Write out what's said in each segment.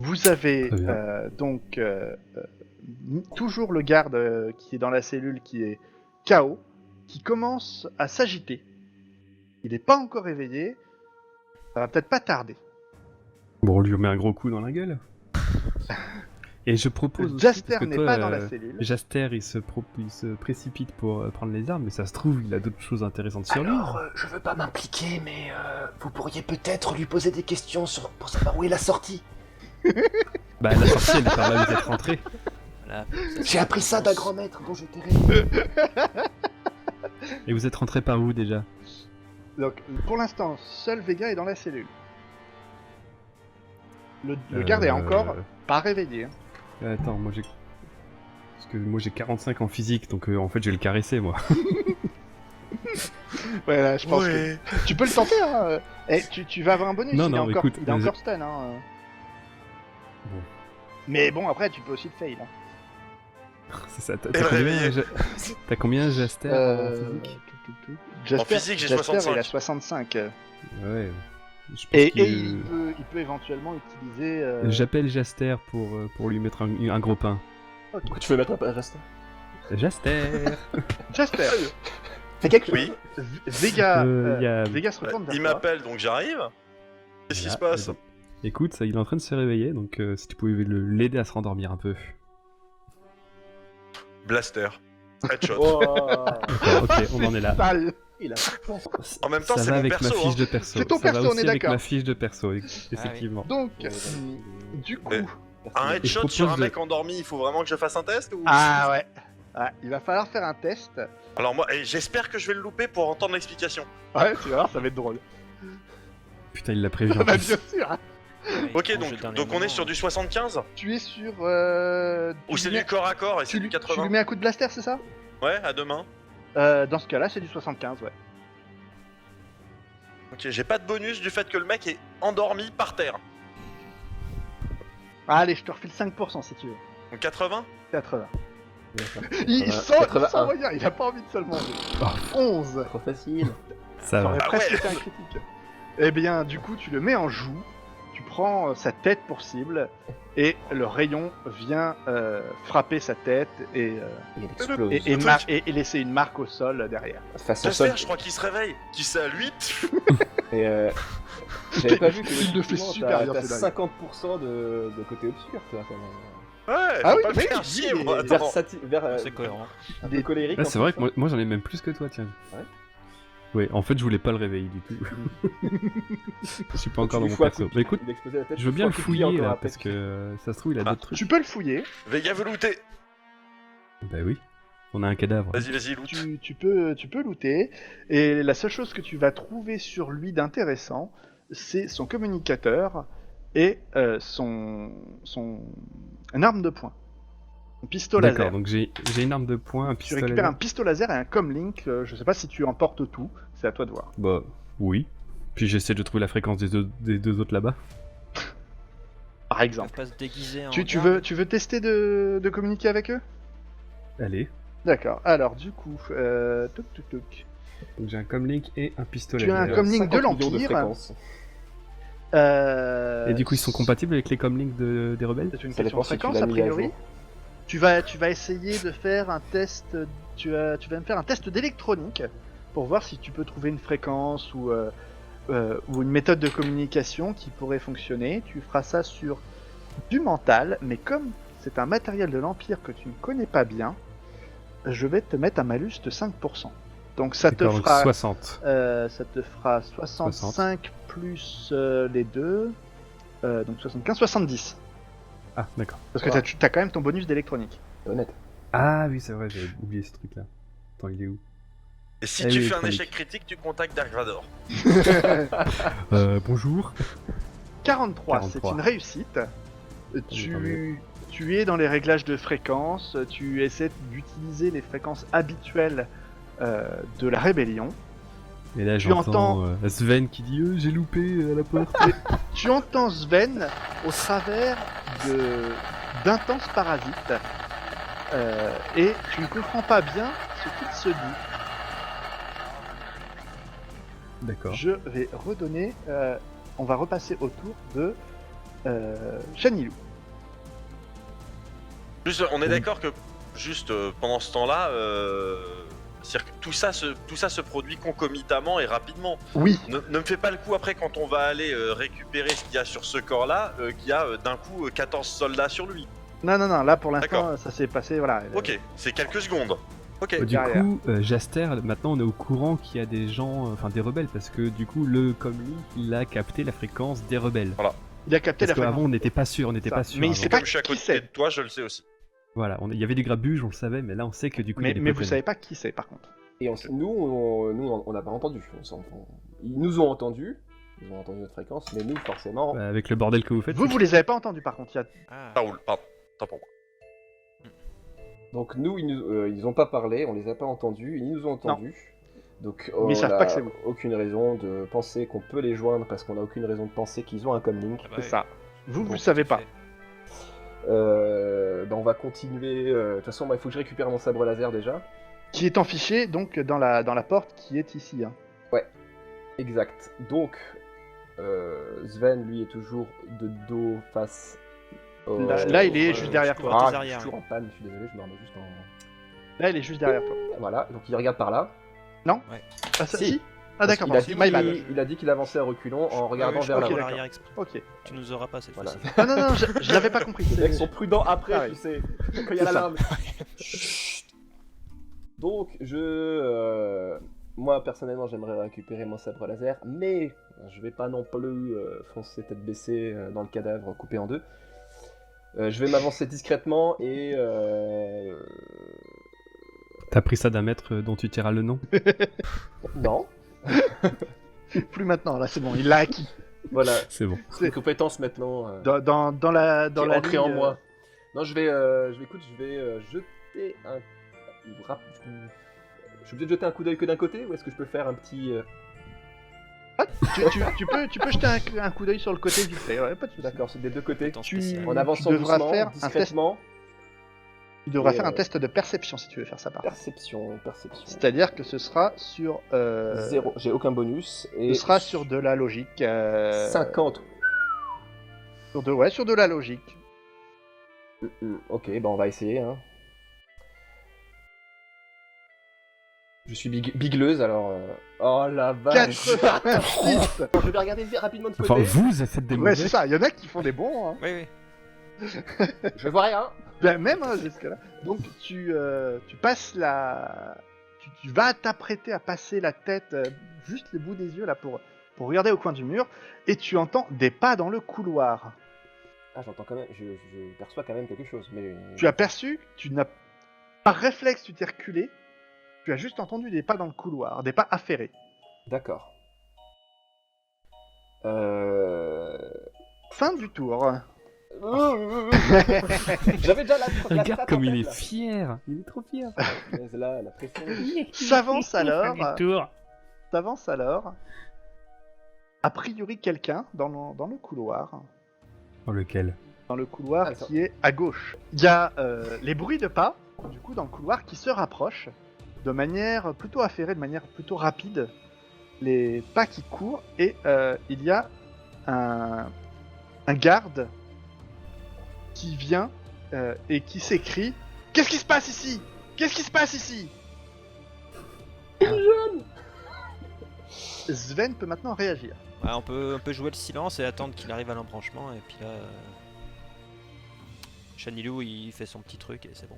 Vous avez Très bien. toujours le garde qui est dans la cellule qui est KO, qui commence à s'agiter. Il n'est pas encore réveillé, ça va peut-être pas tarder. Bon, on lui met un gros coup dans la gueule. Et je propose aussi, Jaster parce que n'est toi, pas dans la cellule. Jaster, il se précipite pour prendre les armes, mais ça se trouve, il a d'autres choses intéressantes sur lui. Alors, je veux pas m'impliquer, mais vous pourriez peut-être lui poser des questions pour savoir où est la sortie. Bah, la sortie, elle est par là où vous êtes rentré. Voilà. J'ai appris ça d'un grand maître dont je t'ai rêvé. Et vous êtes rentré par où déjà? Donc, pour l'instant, seul Vega est dans la cellule. Le garde est encore pas réveillé. Hein. Attends, moi j'ai... Parce que moi j'ai 45 en physique, donc en fait je vais le caresser, moi. Ouais, là, je pense que... Tu peux le tenter, hein. Tu vas avoir un bonus, Non, il est non, encore, écoute, il est encore stun. Hein. Bon. Mais bon, après, tu peux aussi le fail. Hein. C'est ça, Et le réveiller. T'as combien, Jaster, en physique? Jasper, En physique, j'ai Jasper, 65. il a 65. Ouais. Je pense Et qu'il- il peut éventuellement utiliser... J'appelle Jaster pour lui mettre un gros pain. Pourquoi tu veux mettre un pas Jaster? Jaster Jasper, Fais quelque chose. Oui, Vega, y a- Vega se retourne vers il toi. m'appelle donc j'arrive. Qu'est-ce qui se Voilà, passe? bon. Écoute, ça, il est en train de se réveiller, donc si tu pouvais l'aider à se rendormir un peu. Blaster. Headshot. Oh, D'accord, ok, on en est là. Sale. il a En même temps, Ça c'est va mon avec perso. ma fiche hein. de perso. C'est ton Ça va perso, on aussi est avec d'accord. ma fiche de perso, effectivement. Donc, Ouais, du coup... Mais- Un Et je headshot propose sur un de- mec endormi, il faut vraiment que je fasse un test ou... Ah ouais. Ah, il va falloir faire un test. Alors moi, j'espère que je vais le louper pour entendre l'explication. Ouais, tu vas voir, ça va être drôle. Putain, il l'a prévu en Bah, plus. bien sûr. Hein. Ok, donc on est sur du 75? Tu es sur... Ou c'est du corps à corps et c'est du Tu lui 80? mets un coup de blaster, c'est ça? Ouais, à deux mains. Dans ce cas-là, c'est du 75, ouais. Ok, j'ai pas de bonus du fait que le mec est endormi par terre. Allez, je te refile 5% si tu veux. Donc 80? 80. Il 80, sent 81. moyen, il a pas envie de se le manger. Oh. 11. Trop facile. Ça Ça va. aurait Ah presque ouais. été un critique. Eh bien, du coup, tu le mets en joue, tu prends sa tête pour cible, et le rayon vient frapper sa tête et, Il explose. et laisser une marque au sol derrière. Face au sol. J'espère, je crois qu'il se réveille. Qui c'est à lui? Et j'avais pas vu que Il le fait effectivement, super bien, t'as ce dingue. 50% de côté obscur, toi, quand même. Ouais, Ah faut oui, pas le oui, faire oui, chier, il moi. est Attends. C'est cohérent. Un peu colérique. Là, en c'est vrai plus, que moi j'en ai même plus que toi, tiens. Ouais. Ouais, en fait, je voulais pas le réveiller du tout. Je suis pas hein. encore Tu dans lui mon fous un perso. coup de- Bah écoute, il a explosé la tête, je veux tu bien le fous un coup de pied fouiller encore là, après. parce que ça se trouve, il a Ah. d'autres trucs. Tu peux le fouiller, Vega veut looter. Bah oui, on a un cadavre. Vas-y, loot. tu peux looter, et la seule chose que tu vas trouver sur lui d'intéressant, c'est son communicateur et une arme de poing. Un pistolet D'accord, laser. donc j'ai une arme de poing, un Tu pistolet. récupères un pistolet laser et un comlink, je sais pas si tu emportes tout, c'est à toi de voir. Bah oui. Puis j'essaie de trouver la fréquence des deux autres là-bas. Par On exemple. peut pas se déguiser en Tu garde. veux tester de communiquer avec eux? Allez. D'accord, alors du coup, touc. Donc j'ai un comlink et un pistolet. Tu as un laser. comlink 50 de millions l'Empire. fréquences. Et du coup, ils sont compatibles avec les comlinks des rebelles? C'est une Ça question dépend de si tu fréquence l'as a mis à priori. jour. Tu vas essayer de faire un test. Tu vas me faire un test d'électronique pour voir si tu peux trouver une fréquence ou une méthode de communication qui pourrait fonctionner. Tu feras ça sur du mental, mais comme c'est un matériel de l'Empire que tu ne connais pas bien, je vais te mettre un malus de 5%. Donc ça te D'accord, donc fera 60. ça te fera 65 plus les deux, donc 75, 70. Ah, d'accord. Parce que t'as quand même ton bonus d'électronique. C'est honnête. Ah oui, c'est vrai, j'avais oublié ce truc-là. Attends, il est où? Et si Eh tu oui, fais un électronique. échec critique, tu contactes Dark Vador. Bonjour. 43, c'est 43. une réussite. Tu es dans les réglages de fréquence, tu essaies d'utiliser les fréquences habituelles de la rébellion. Et là, Tu j'entends Sven qui dit j'ai loupé à la porte. Tu entends Sven au travers d'intenses parasites et tu ne comprends pas bien ce qu'il se dit. D'accord. Je vais redonner. On va repasser au tour de Chanilou. Juste, on est d'accord que juste pendant ce temps-là, c'est-à-dire que tout ça se produit concomitamment et rapidement. Oui. Ne me fais pas le coup après quand on va aller récupérer ce qu'il y a sur ce corps-là, qu'il y a d'un coup 14 soldats sur lui. Non, là pour l'instant, D'accord. ça s'est passé, voilà. Ok, c'est quelques secondes. Ok. Du derrière. coup, Jaster, maintenant on est au courant qu'il y a des gens, enfin des rebelles, parce que du coup le Comlink il a capté la fréquence des rebelles. Il a capté Parce la qu'avant fréquence. on n'était pas sûr, Ça. Mais Mais il sait avant. pas Comme je suis à qui côté c'est. de toi, je le sais aussi. Voilà, il y avait du grabuge, on le savait, mais là on sait que du coup il y a des Mais vous Pokémon. savez pas qui c'est par contre. Et on n'a pas entendu. Ils nous ont entendus, ils ont entendu notre fréquence, mais nous, forcément, Avec le bordel que vous faites. Vous les avez pas entendus par contre. Ah. Ça roule, pardon. Tant pour moi. donc nous, ils ont pas parlé, on les a pas entendus, ils nous ont entendus. Donc Mais ils savent pas que c'est vous. aucune raison de penser qu'on peut les joindre parce qu'on a aucune raison de penser qu'ils ont un comlink. Ah bah C'est oui. ça. Vous Bon, le savez pas. On va continuer. De toute façon, il faut que je récupère mon sabre laser déjà. Qui est enfiché donc dans la porte qui est ici. Hein. Exact. Donc, Sven, lui, est toujours de dos face. Là, il est juste derrière je toi. cours à tes Je arrières, suis toujours en panne, je suis désolé, je me remets juste en. Là, il est juste derrière toi. Voilà, donc il regarde par là. Ah, ça, Si. si Ah d'accord, il, a pardon. dit My bad. il a dit qu'il avançait à reculons en regardant Ah oui, vers je la cours à route. l'arrière exprès. Ok. Tu nous auras pas cette Voilà. fois-ci. Non, je l'avais pas compris. Les mecs sont prudents après, Pareil. tu sais, quand il y a C'est ça. l'alarme. Donc, moi, personnellement, j'aimerais récupérer mon sabre laser, mais je vais pas non plus foncer tête baissée dans le cadavre coupé en deux. Je vais m'avancer discrètement et... T'as pris ça d'un maître dont tu tireras le nom. Non. Plus maintenant, là c'est bon, il l'a acquis. Voilà, C'est bon. les compétences maintenant... Dans la qui est ancrée en ligne, moi. Non, je vais jeter un... Je suis obligé de jeter un coup d'œil que d'un côté, ou est-ce que je peux faire un petit... tu peux jeter un coup d'œil sur le côté vite fait, ouais, pas de soucis. D'accord, c'est des deux côtés. Temps Tu- spécial. En avançant tu devras doucement, faire un test. discrètement. Tu devras Et, faire un test de perception si tu veux faire ça par. Perception. C'est-à-dire que ce sera sur... Zéro, j'ai aucun bonus. Et Ce sera sur de la logique. 50. Sur de la logique. Ok, bah on va essayer. Hein. Je suis bigleuse alors. Oh la vache! 86. Je vais regarder rapidement de côté. Enfin, vous faites des Ouais, mauvais. c'est ça, il y en a qui font des bons. Hein. Oui. Je vois rien. Ben, même hein, jusque-là. Donc tu passes la... Tu vas t'apprêter à passer la tête, juste les bouts des yeux là pour regarder au coin du mur, et tu entends des pas dans le couloir. Ah, j'entends quand même. Je perçois quand même quelque chose. Mais. Tu as perçu, tu n'as... Par réflexe, tu t'es reculé, tu as juste entendu des pas dans le couloir, des pas affairés. D'accord. Fin du tour. J'avais déjà la. Regarde stat comme en il tête, est là. fier. Il est trop fier. Mais là, la pression. S'avance alors... Tour. T'avances alors. A priori, quelqu'un dans le couloir. Oh, lequel? Dans le couloir Attends. qui est à gauche. Il y a les bruits de pas, du coup, dans le couloir qui se rapprochent de manière plutôt affairée, de manière plutôt rapide. Les pas qui courent et il y a un garde qui vient et qui s'écrie: Qu'est-ce qui se passe ici? Qu'est-ce qui se passe ici? Sven peut maintenant réagir. Ouais, on peut jouer le silence et attendre qu'il arrive à l'embranchement et puis là... Chanilou il fait son petit truc et c'est bon.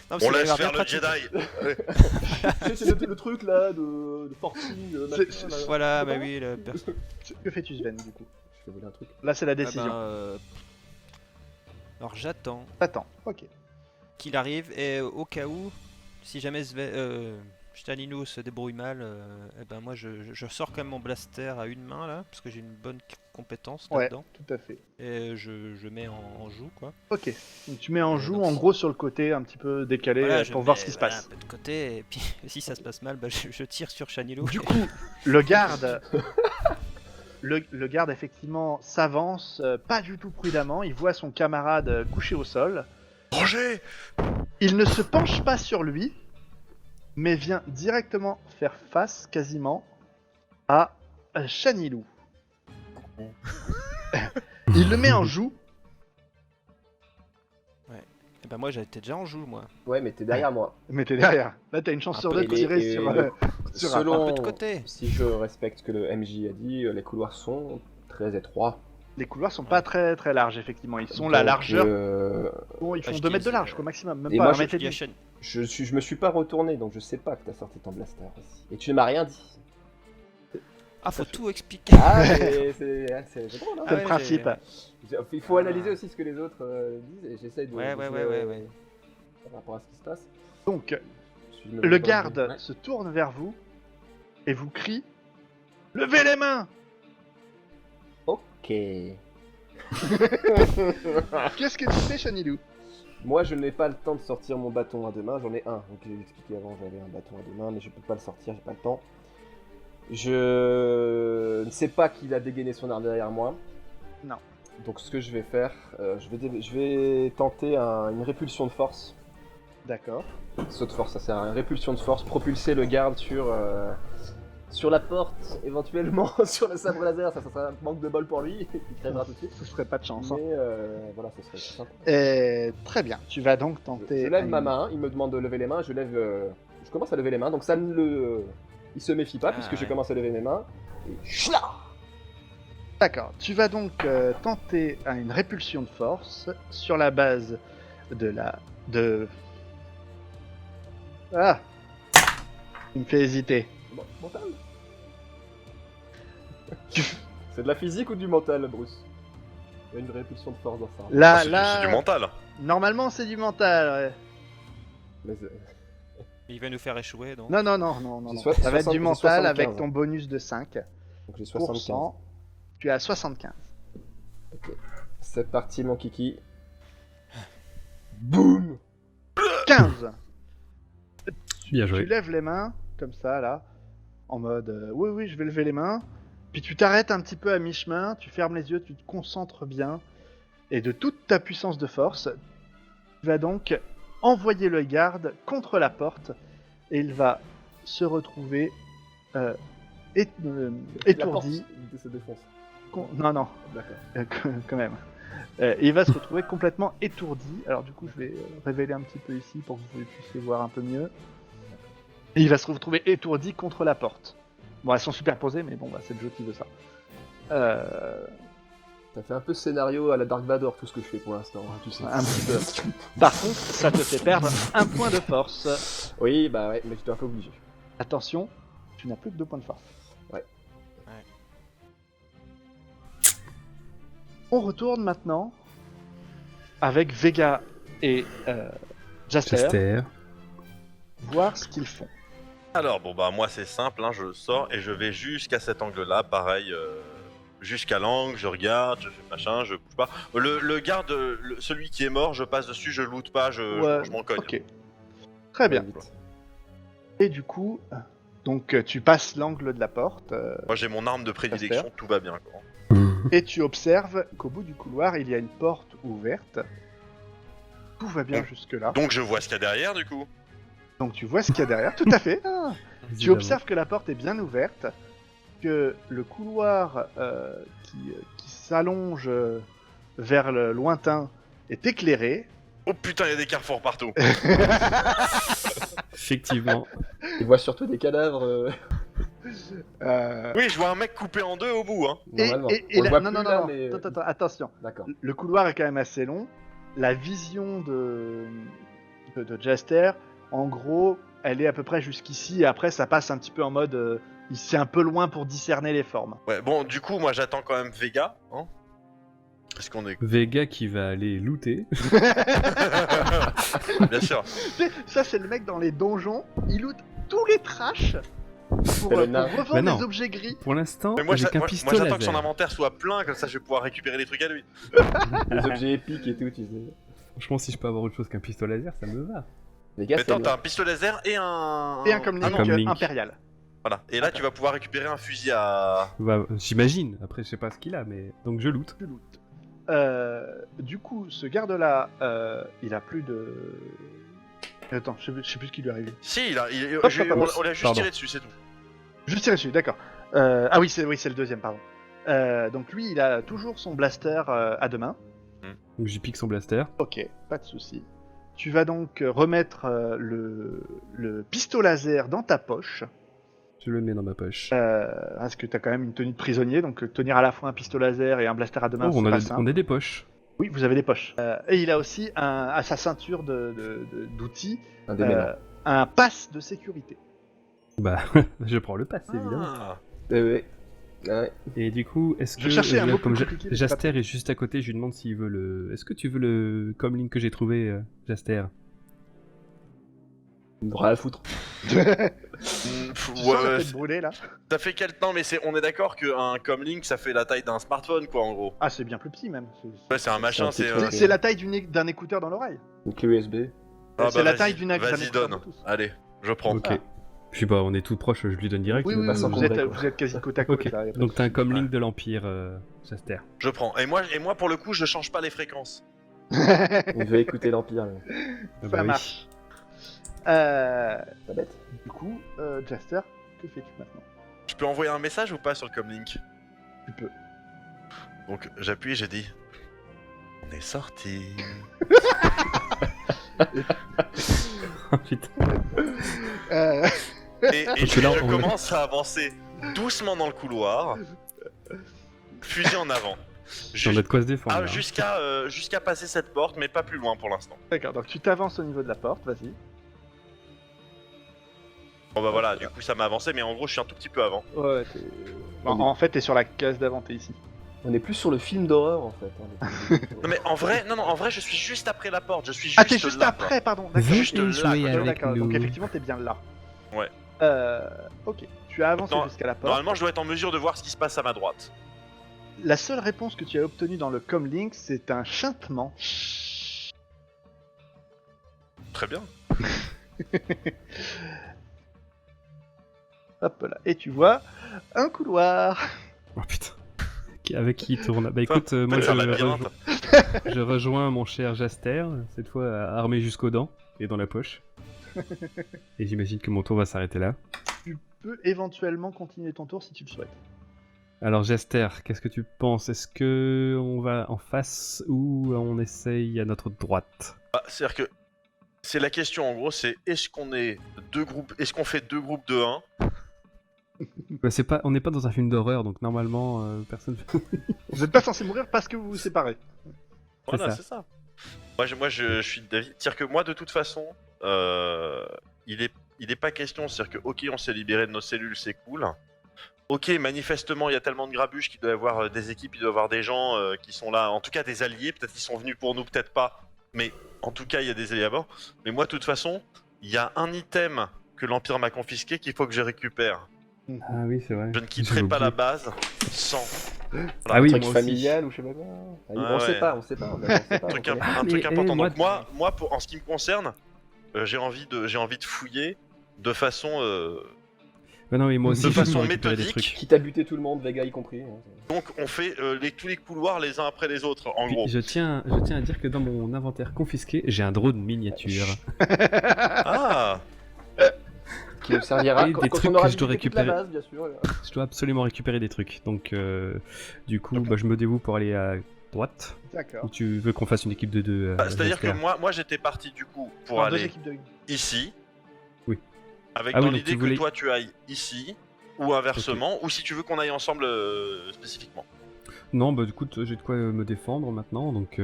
Non, parce On qu'il a laisse l'air faire bien le pratique. Jedi. C'est le truc là de forcing. C'est- machin, là. Voilà, bah Comment oui, le perso. Que fais-tu, Sven, du coup? Je vais voler un truc. Là, c'est la Ah ben, décision. Alors j'attends Attends, ok. qu'il arrive et au cas où, si jamais Chanilou se débrouille mal, eh ben moi je sors quand même mon blaster à une main là, parce que j'ai une bonne compétence Ouais, là-dedans. tout à fait. Et je mets en joue quoi. Ok. Donc, tu mets en joue, donc, en gros, sur le côté, un petit peu décalé, Voilà, je pour voir mets, ce qui se voilà, passe. un peu de côté, et puis si ça se passe mal, bah, je tire sur Chanilou. Du coup, le garde... le garde, effectivement, s'avance, pas du tout prudemment. Il voit son camarade couché au sol. Roger. Il ne se penche pas sur lui, mais vient directement faire face, quasiment, à Chanilou. Il le met en joue. Et bah moi j'étais déjà en joue moi. Ouais, mais t'es derrière moi. Mais t'es derrière. Là, t'as une chance Un sur peu, deux de et tirer les- sur, et le- sur un. Selon, un peu de côté. si je respecte ce que le MJ a dit, les couloirs sont très étroits. Les couloirs sont pas très très larges, effectivement. Ils sont Donc, la largeur. euh, Ils font je 2 dis, mètres de c'est- large, quoi, maximum. Même Et pas moi, 1 mètre et Il y a demi. chaîne- je me suis pas retourné, donc je sais pas que t'as sorti ton blaster aussi. Et tu ne m'as rien dit. Ah faut tout expliquer. Ah, mais c'est drôle, hein. C'est Ah le ouais, principe. Il faut analyser aussi ce que les autres disent, et j'essaye de... Ouais, de ouais, jouer, ouais. par rapport à ce qui se passe. Donc, Si je me le vois pas garde bien. Ouais. se tourne vers vous et vous crie levez les mains. Ok. Qu'est-ce que tu fais, Chanilou? Moi, je n'ai pas le temps de sortir mon bâton à deux mains, j'en ai un. Donc, j'ai expliqué avant, j'avais un bâton à deux mains, mais je peux pas le sortir, j'ai pas le temps. Je ne sais pas qu'il a dégainé son arme derrière moi. Non. Donc, ce que je vais faire, je vais tenter une répulsion de force. D'accord. Saut de force, ça sert à une répulsion de force, propulser le garde sur la porte, éventuellement sur le sabre laser, ça sera un manque de bol pour lui, il crèvera tout de suite. Ce serait pas de chance. Hein. Mais voilà, ce serait simple. Très bien. Tu vas donc Je tenter. lève ma une- main, il me demande de lever les mains, je commence à lever les mains, donc ça ne le... Il se méfie pas Ah, puisque je ouais. commence à lever mes mains. Et chla. D'accord. Tu vas donc tenter une répulsion de force sur la base de la. Ah. Il me fait hésiter. Bon, mental. C'est de la physique ou du mental, Bruce? Il y a une répulsion de force dans ça. Là, Ah, c'est du mental. Normalement, c'est du mental. Ouais. Mais Il va nous faire échouer donc. Non. J'ai Ça soit- va être du 60, mental 75. avec ton bonus de 5%. donc j'ai 75. Tu es à 75. C'est parti, mon kiki. Boum. 15. Bien Tu joué. lèves les mains, comme ça, là, en mode oui, je vais lever les mains. Puis tu t'arrêtes un petit peu à mi-chemin, tu fermes les yeux, tu te concentres bien. Et de toute ta puissance de force, tu vas donc envoyer le garde contre la porte. Et il va se retrouver étourdi. La porte se défonce. Non, D'accord. quand même. Il va se retrouver complètement étourdi. Alors du coup, je vais révéler un petit peu ici pour que vous puissiez voir un peu mieux. Et il va se retrouver étourdi contre la porte. Bon, elles sont superposées, mais bon, bah, c'est le jeu qui veut ça. Ça fait un peu scénario à la Dark Vador, tout ce que je fais pour l'instant, hein, tu sais. Un petit peu. Par contre, ça te fait perdre un point de force. Oui, bah ouais, mais j'étais un peu obligé. Attention, tu n'as plus que 2 points de force. Ouais. On retourne maintenant avec Vega et Jaster, Chester. voir ce qu'ils font. Alors bon bah moi c'est simple, hein, je sors et je vais jusqu'à cet angle-là, pareil, jusqu'à l'angle, je regarde, je fais machin, je bouge pas. Le garde, celui qui est mort, je passe dessus, je loot pas, je m'en cogne. Ok. Très bien. Vite. Et du coup, donc tu passes l'angle de la porte Moi j'ai mon arme de prédilection, Jasper. tout va bien quoi. et tu observes qu'au bout du couloir, il y a une porte ouverte. Tout va bien Donc- jusque-là. Donc je vois ce qu'il y a derrière du coup. Donc tu vois ce qu'il y a derrière, tout à fait. Ah. Tu Évidemment. observes que la porte est bien ouverte, que le couloir qui s'allonge vers le lointain est éclairé. Oh putain, il y a des carrefours partout. Effectivement. Il voit surtout des cadavres, Oui, je vois un mec coupé en deux au bout, hein. normalement. et On le voit non, plus non, là, non, mais... attends, attention. D'accord. Le couloir est quand même assez long. La vision de Jaster, en gros, elle est à peu près jusqu'ici. Et après, ça passe un petit peu en mode. C'est un peu loin pour discerner les formes. Ouais, bon, du coup, moi j'attends quand même Vega, hein. Est-ce qu'on est. Vega qui va aller looter. Bien sûr. Tu sais, ça, c'est le mec dans les donjons. Il loot tous les trash pour C'est le nain. revendre Mais non. des objets gris. Pour l'instant, Mais moi, j'ai qu'un moi pistolet j'attends que son laser. inventaire soit plein, comme ça je vais pouvoir récupérer les trucs à lui. Les objets épiques et tout, tu sais. Franchement, si je peux avoir autre chose qu'un pistolet laser, ça me va. Les gars, Mais c'est attends, t'as un pistolet laser et un. Et un comlink comme Link. impérial. Voilà. Et là, tu vas pouvoir récupérer un fusil à. Bah, j'imagine. Après, je sais pas ce qu'il a, mais donc je loot. Tu loot. Du coup, ce garde-là, il a plus de. Attends, je sais plus ce qui lui est arrivé. Si, on l'a juste Pardon. tiré dessus, c'est tout. Juste tiré dessus, d'accord. Ah oui, c'est le deuxième, pardon. Donc lui, il a toujours son blaster à deux mains. Donc j'y pique son blaster. Ok, pas de souci. Tu vas donc remettre le pistolet laser dans ta poche. Je le mets dans ma poche. Parce que t'as quand même une tenue de prisonnier, donc tenir à la fois un pistolet laser et un blaster à deux mains, Oh, c'est pas on simple. a des poches. Oui, vous avez des poches. Et il a aussi à sa ceinture d'outils Un démêlant. un pass de sécurité. Bah, je prends le pass, évidemment. Ah. Ouais. Ouais. Et du coup, est-ce que Je cherchais un mot comme plus compliqué, mais c'est Jaster est juste à côté, je lui demande s'il veut le. Est-ce que tu veux le comlink que j'ai trouvé, Jaster? Rien à foutre. Tu sens la tête brûlée là? Ça fait quel temps, mais on est d'accord qu'un comlink ça fait la taille d'un smartphone quoi en gros. Ah, c'est bien plus petit même. Ouais, c'est un machin, c'est c'est. un petit truc. C'est la taille d'un écouteur dans l'oreille. Une clé USB. C'est la taille d'une d'un Vas-y, écouteur donne. Bluetooth. Allez, je prends. Ok. Je sais pas, on est tout proches, je lui donne direct. Oui, me oui, passe oui, en vous, congrès, êtes, quoi. vous êtes quasi côte à côte. Ok. Là, y a pas de Donc t'as un souci. comlink de l'Empire, Jaster. Je prends. Et moi pour le coup je change pas les fréquences. Il veut écouter l'Empire. Là. Ah bah Ça oui. marche. Pas bête. Du coup, Jaster, que fais-tu maintenant? Je peux envoyer un message ou pas sur le comlink? Tu peux. Donc j'appuie, j'ai dit. On est sorti. Oh, putain. Euh, Et Parce que là, je on- commence à avancer doucement dans le couloir. Fusil en avant. J'en ai de quoi se défendre. Ah, là, hein. jusqu'à passer cette porte, mais pas plus loin pour l'instant. D'accord, donc tu t'avances au niveau de la porte, vas-y. Bon bah voilà, du coup ça m'a avancé, mais en gros je suis un tout petit peu avant. Ouais, en fait, t'es sur la case d'avant, t'es ici. On est plus sur le film d'horreur en fait. Non mais en vrai, en vrai je suis juste après la porte, je suis juste Ah, t'es juste là, après, pardon. Vous D'accord. juste là, jouer quoi. Ouais, avec d'accord, nous. donc effectivement, t'es bien là. Ouais. Ok, tu as avancé Non, jusqu'à la porte. Normalement je dois être en mesure de voir ce qui se passe à ma droite. La seule réponse que tu as obtenue dans le comlink, c'est un chantement. Très bien. Hop là, et tu vois un couloir. Oh putain. Avec qui il tourne? Bah écoute, moi Faites un labyrinthe. je rejoins mon cher Jaster, cette fois armé jusqu'aux dents et dans la poche. Et j'imagine que mon tour va s'arrêter là. Tu peux éventuellement continuer ton tour si tu le souhaites. Alors Jaster, qu'est-ce que tu penses? Est-ce que on va en face ou on essaye à notre droite? Ah, c'est-à-dire que c'est la question en gros, c'est est-ce qu'on est deux groupes, est-ce qu'on fait deux groupes de 1? Bah, on n'est pas dans un film d'horreur, donc normalement personne. Vous n'êtes pas censé mourir parce que vous vous séparez. Voilà, ça. c'est ça. Moi je suis d'avis. C'est-à-dire que moi de toute façon, il est pas question, c'est-à-dire que ok on s'est libéré de nos cellules, c'est cool. Ok, manifestement il y a tellement de grabuches qu'il doit y avoir des équipes, il doit y avoir des gens qui sont là, en tout cas des alliés, peut-être qu'ils sont venus pour nous, peut-être pas, mais en tout cas il y a des alliés à bord. Mais moi de toute façon, il y a un item que l'Empire m'a confisqué qu'il faut que je récupère. Ah oui, c'est vrai. Je ne quitterai pas la base sans. Ah oui, Truc moi aussi. familial ou je sais pas quoi. Ah, Ouais, on sait ouais. pas, on sait pas. On sait pas, Un truc, on connaît. un mais, truc important. moi, Donc moi en ce qui me concerne, j'ai envie de fouiller de façon. Bah non, mais moi aussi, De je veux façon récupérer des méthodique. trucs. Quitte à buter tout le monde, Vega y compris. hein. Donc on fait tous les couloirs les uns après les autres, en Puis, gros. je tiens à dire que dans mon inventaire confisqué, j'ai un drone miniature. Ah. Qui nous servira Et quand, des quand trucs on aura que je dois visité toute la récupérer. base, bien sûr. Je dois absolument récupérer des trucs. Donc, du coup, bah, je me dévoue pour aller à droite. Ou D'accord. tu veux qu'on fasse une équipe de deux C'est-à-dire que Jaster moi j'étais parti du coup pour Alors, deux aller équipes de une. ici. Oui. Avec Ah dans oui, donc l'idée tu que voulais- toi tu ailles ici, ou inversement, ou si tu veux qu'on aille ensemble spécifiquement. Non, bah du coup, j'ai de quoi me défendre maintenant, donc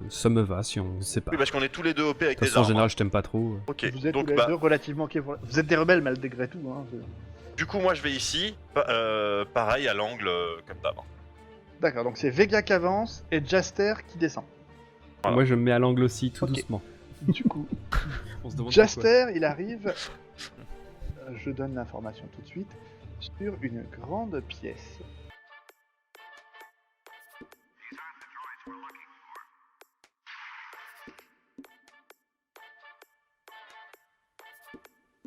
ça me va si on se sépare. Oui, parce qu'on est tous les deux OP avec De toute des façon, en armes. général, je t'aime pas trop. Ok, Vous êtes tous donc les bah, deux relativement ok pour- Vous êtes des rebelles malgré tout. Hein. du coup moi je vais ici, pareil à l'angle comme d'hab. D'accord, donc c'est Vega qui avance et Jaster qui descend. Voilà. Moi, je me mets à l'angle aussi, tout Ok. doucement. Du coup, On se demande pourquoi. Jaster, il arrive. Je donne l'information tout de suite. Sur une grande pièce.